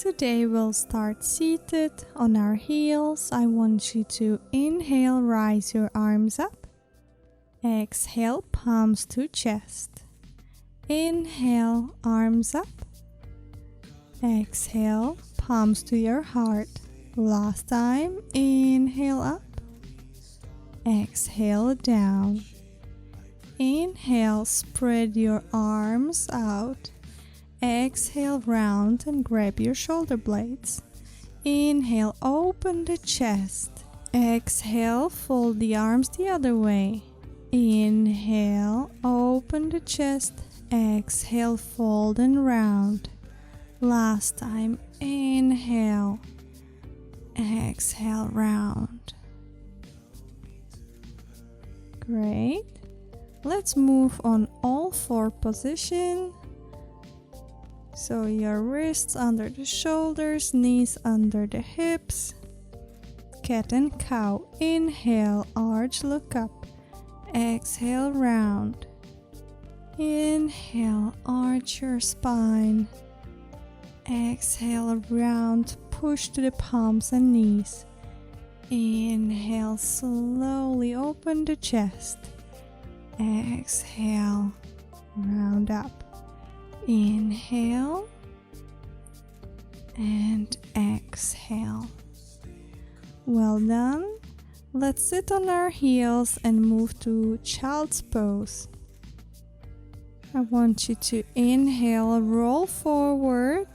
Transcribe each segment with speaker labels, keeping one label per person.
Speaker 1: Today we'll start seated on our heels. I want you to inhale, rise your arms up. Exhale, palms to chest. Inhale, arms up. Exhale, palms to your heart. Last time, inhale up. Exhale down. Inhale, spread your arms out. Exhale, round and grab your shoulder blades. Inhale, open the chest. Exhale, fold the arms the other way. Inhale, open the chest. Exhale, fold and round. Last time, inhale. Exhale, round. Great. Let's move on all four positions. So your wrists under the shoulders, knees under the hips. Cat and cow. Inhale, arch, look up. Exhale, round. Inhale, arch your spine. Exhale, round, push to the palms and knees. Inhale, slowly open the chest. Exhale, round up. Inhale and exhale. Well done. Let's sit on our heels and move to child's pose. I want you to inhale, roll forward,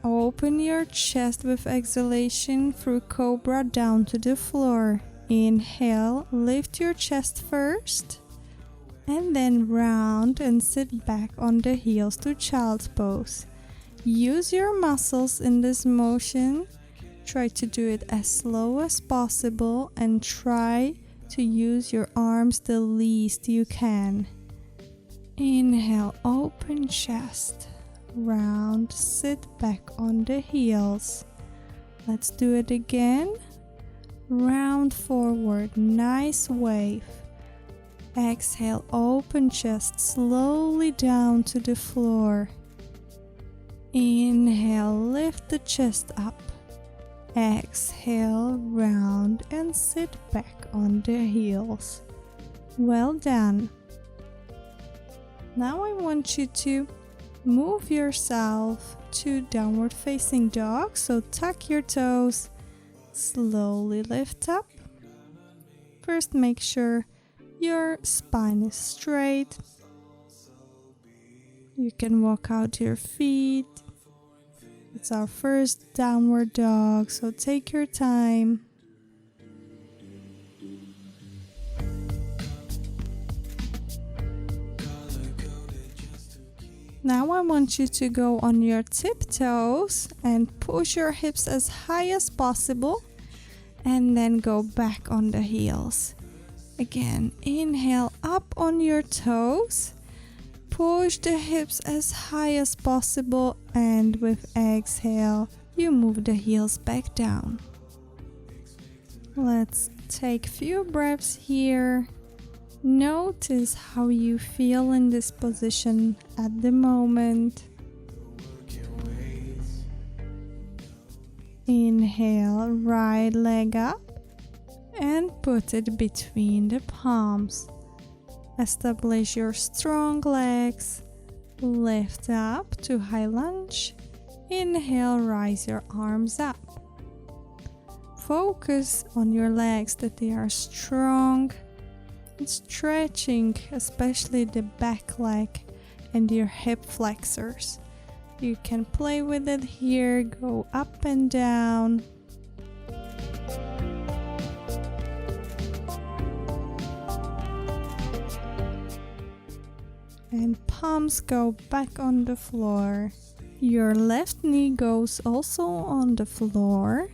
Speaker 1: open your chest with exhalation through cobra down to the floor. Inhale, lift your chest first. And then round and sit back on the heels to child's pose. Use your muscles in this motion. Try to do it as slow as possible and try to use your arms the least you can. Inhale, open chest. Round, sit back on the heels. Let's do it again. Round forward, nice wave. Exhale, open chest, slowly down to the floor. Inhale, lift the chest up. Exhale, round and sit back on the heels. Well done. Now I want you to move yourself to downward facing dog. So tuck your toes, slowly lift up. First, make sure your spine is straight. You can walk out your feet. It's our first downward dog, so take your time. Now I want you to go on your tiptoes and push your hips as high as possible and then go back on the heels. Again, inhale up on your toes, push the hips as high as possible, and with exhale, you move the heels back down. Let's take a few breaths here. Notice how you feel in this position at the moment. Inhale, right leg up. And put it between the palms. Establish your strong legs. Lift up to high lunge. Inhale, rise your arms up. Focus on your legs that they are strong and stretching, especially the back leg and your hip flexors. You can play with it here, go up and down. And palms go back on the floor. Your left knee goes also on the floor.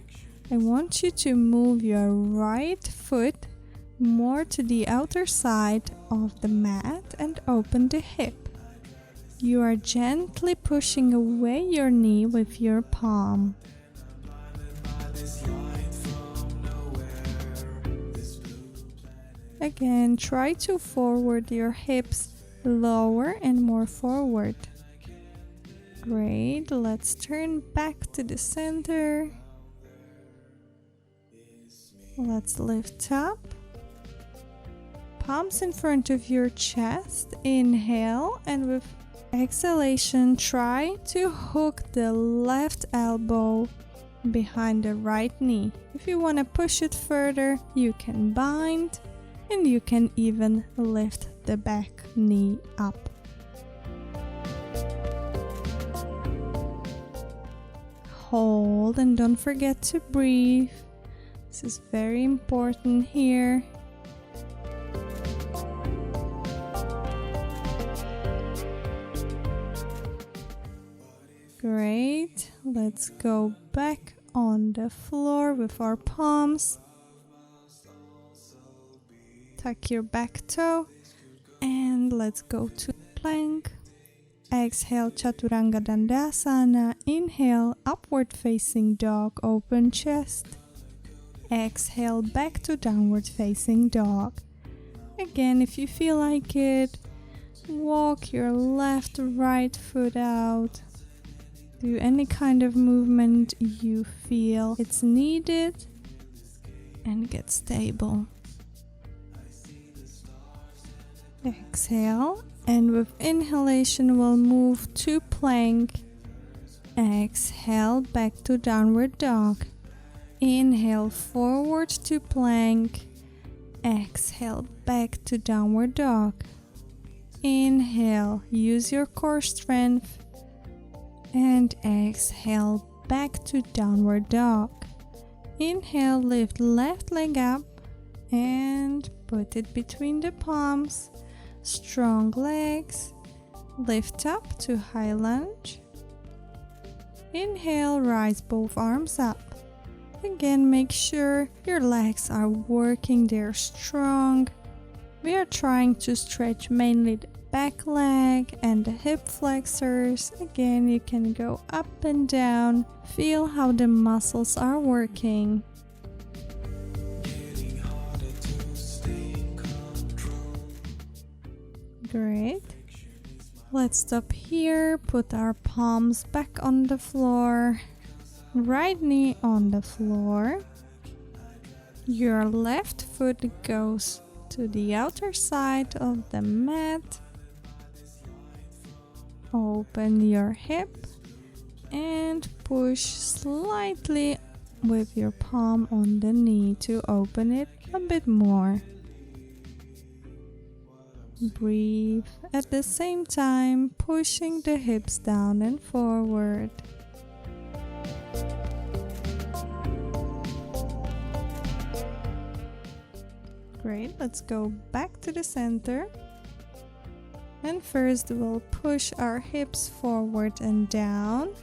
Speaker 1: I want you to move your right foot more to the outer side of the mat and open the hip. You are gently pushing away your knee with your palm. Again, try to forward your hips lower and more forward. Great, let's turn back to the center. Let's lift up. Palms in front of your chest. Inhale, and with exhalation, try to hook the left elbow behind the right knee. If you want to push it further, you can bind, and you can even lift the back knee up. Hold and don't forget to breathe. This is very important here. Great. Let's go back on the floor with our palms. Tuck your back toe and let's go to plank. Exhale, Chaturanga Dandasana. Inhale, upward facing dog, open chest. Exhale, back to downward facing dog. Again, if you feel like it, walk your left, right foot out. Do any kind of movement you feel it's needed and get stable. Exhale, and with inhalation we'll move to plank. Exhale, back to downward dog. Inhale, forward to plank. Exhale, back to downward dog. Inhale, use your core strength. And exhale, back to downward dog. Inhale, lift left leg up and put it between the palms. Strong legs. Lift up to high lunge. Inhale, rise both arms up. Again, make sure your legs are working, they're strong. We are trying to stretch mainly the back leg and the hip flexors. Again, you can go up and down. Feel how the muscles are working. Great. Let's stop here. Put our palms back on the floor. Right knee on the floor. Your left foot goes to the outer side of the mat. Open your hip and push slightly with your palm on the knee to open it a bit more. Breathe at the same time, pushing the hips down and forward. Great, let's go back to the center. And first we'll push our hips forward and down.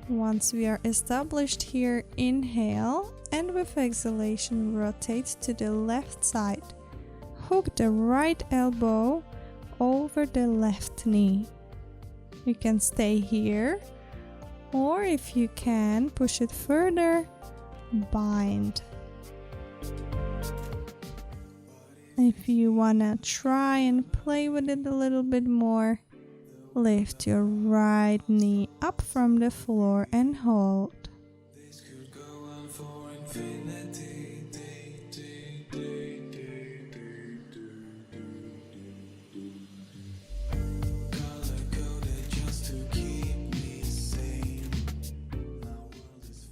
Speaker 1: Once we are established here, inhale, and with exhalation rotate to the left side. Hook the right elbow over the left knee. You can stay here, or if you can, push it further, bind. If you wanna try and play with it a little bit more, lift your right knee up from the floor and hold.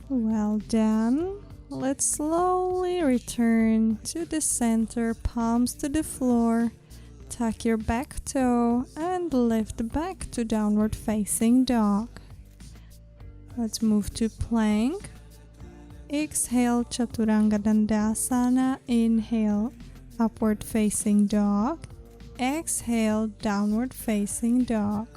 Speaker 1: Well done. Let's slowly return to the center, palms to the floor. Tuck your back toe and lift back to downward facing dog. Let's move to plank. Exhale, Chaturanga Dandasana. Inhale, upward facing dog. Exhale, downward facing dog.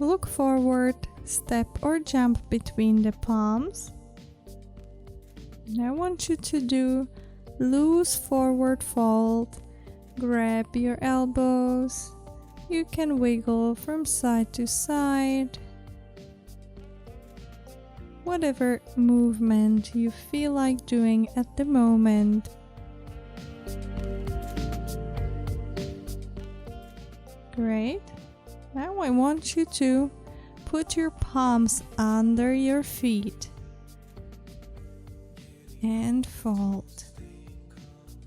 Speaker 1: Look forward, step or jump between the palms. And I want you to do loose forward fold. Grab your elbows. You can wiggle from side to side. whatever movement you feel like doing at the moment. Great. Now I want you to put your palms under your feet and fold.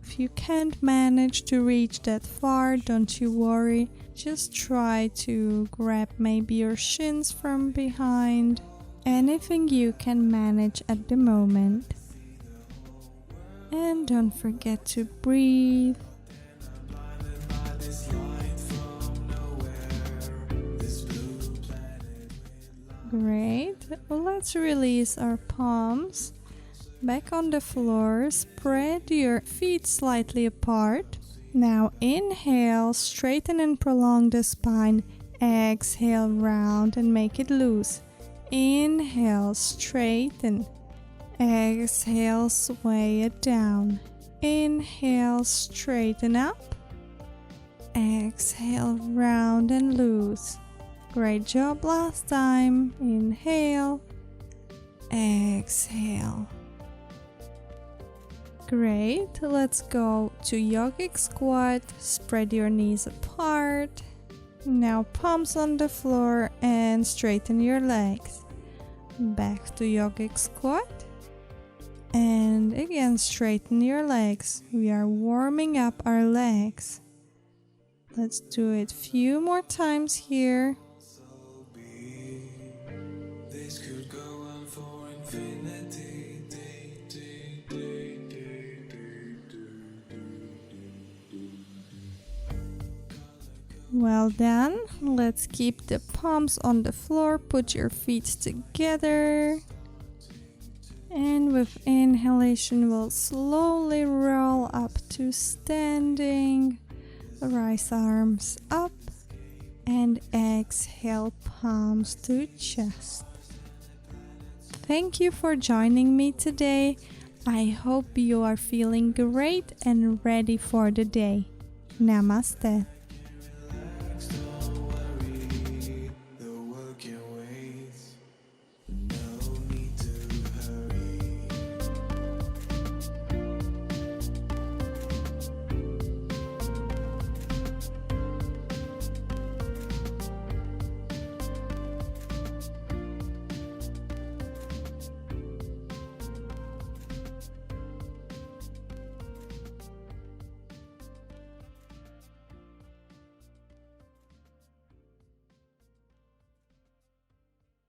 Speaker 1: If you can't manage to reach that far, don't you worry. Just try to grab maybe your shins from behind. Anything you can manage at the moment. And don't forget to breathe. Great. Let's release our palms. Back on the floor, spread your feet slightly apart. Now inhale, straighten and prolong the spine. Exhale, round and make it loose. Inhale, straighten. Exhale, sway it down. Inhale, straighten up. Exhale, round and loose. Great job last time. Inhale. Exhale. Great. Let's go to Yogic Squat. Spread your knees apart. Now palms on the floor and straighten your legs. Back to Yogic Squat. And again, straighten your legs. We are warming up our legs. Let's do it a few more times here. Well done. Let's keep the palms on the floor. Put your feet together. And with inhalation, we'll slowly roll up to standing. Rise arms up. And exhale, palms to chest. Thank you for joining me today. I hope you are feeling great and ready for the day. Namaste.